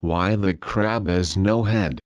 Why the crab has no head?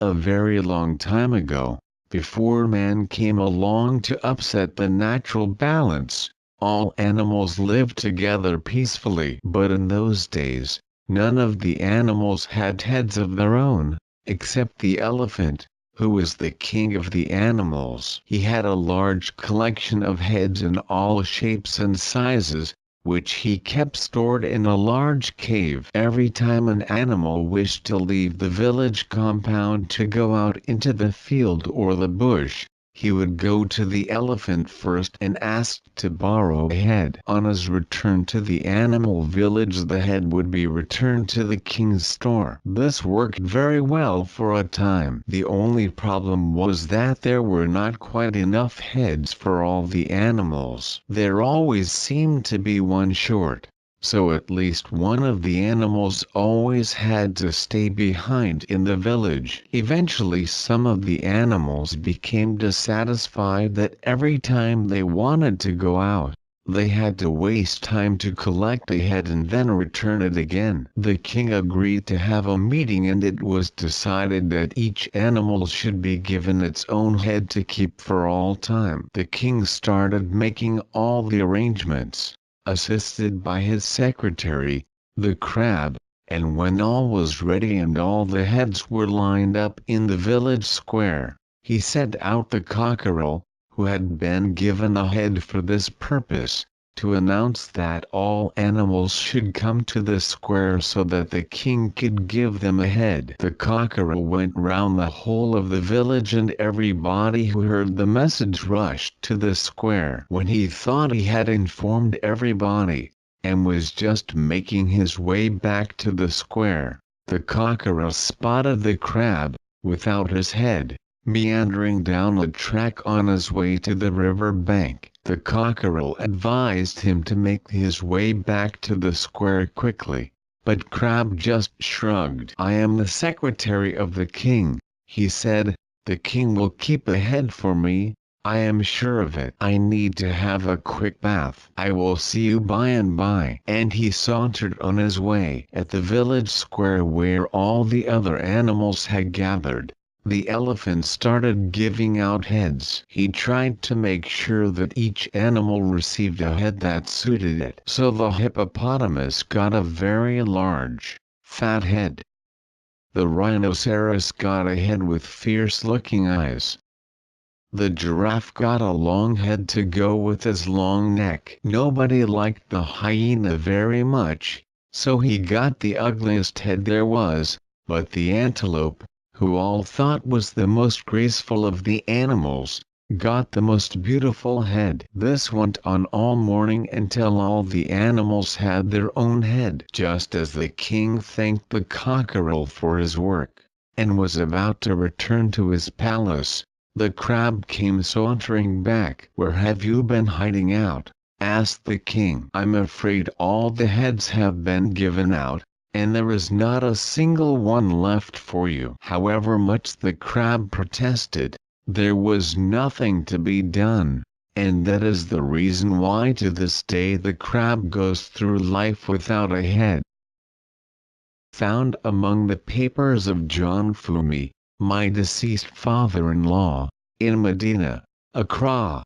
A very long time ago, before man came along to upset the natural balance, all animals lived together peacefully. But in those days, none of the animals had heads of their own, except the elephant, who was the king of the animals. He had a large collection of heads in all shapes and sizes, which he kept stored in a large cave. Every time an animal wished to leave the village compound to go out into the field or the bush, he would go to the elephant first and ask to borrow a head. On his return to the animal village, the head would be returned to the king's store. This worked very well for a time. The only problem was that there were not quite enough heads for all the animals. There always seemed to be one short, so at least one of the animals always had to stay behind in the village. Eventually some of the animals became dissatisfied that every time they wanted to go out, they had to waste time to collect a head and then return it again. The king agreed to have a meeting, and it was decided that each animal should be given its own head to keep for all time. The king started making all the arrangements, assisted by his secretary, the crab, and when all was ready and all the heads were lined up in the village square, he sent out the cockerel, who had been given a head for this purpose, to announce that all animals should come to the square so that the king could give them a head. The cockerel went round the whole of the village, and everybody who heard the message rushed to the square. When he thought he had informed everybody, and was just making his way back to the square, the cockerel spotted the crab, without his head, meandering down a track on his way to the river bank. The cockerel advised him to make his way back to the square quickly, but Crab just shrugged. "I am the secretary of the king," he said. "The king will keep a head for me, I am sure of it. I need to have a quick bath. I will see you by and by." And he sauntered on his way. At the village square where all the other animals had gathered, the elephant started giving out heads. He tried to make sure that each animal received a head that suited it. So the hippopotamus got a very large, fat head. The rhinoceros got a head with fierce-looking eyes. The giraffe got a long head to go with his long neck. Nobody liked the hyena very much, so he got the ugliest head there was, but the antelope, who all thought was the most graceful of the animals, got the most beautiful head. This went on all morning until all the animals had their own head. Just as the king thanked the cockerel for his work, and was about to return to his palace, the crab came sauntering back. "Where have you been hiding out?" asked the king. "I'm afraid all the heads have been given out, and there is not a single one left for you." However much the crab protested, there was nothing to be done, and that is the reason why to this day the crab goes through life without a head. Found among the papers of John Fumi, my deceased father-in-law, in Medina, Accra.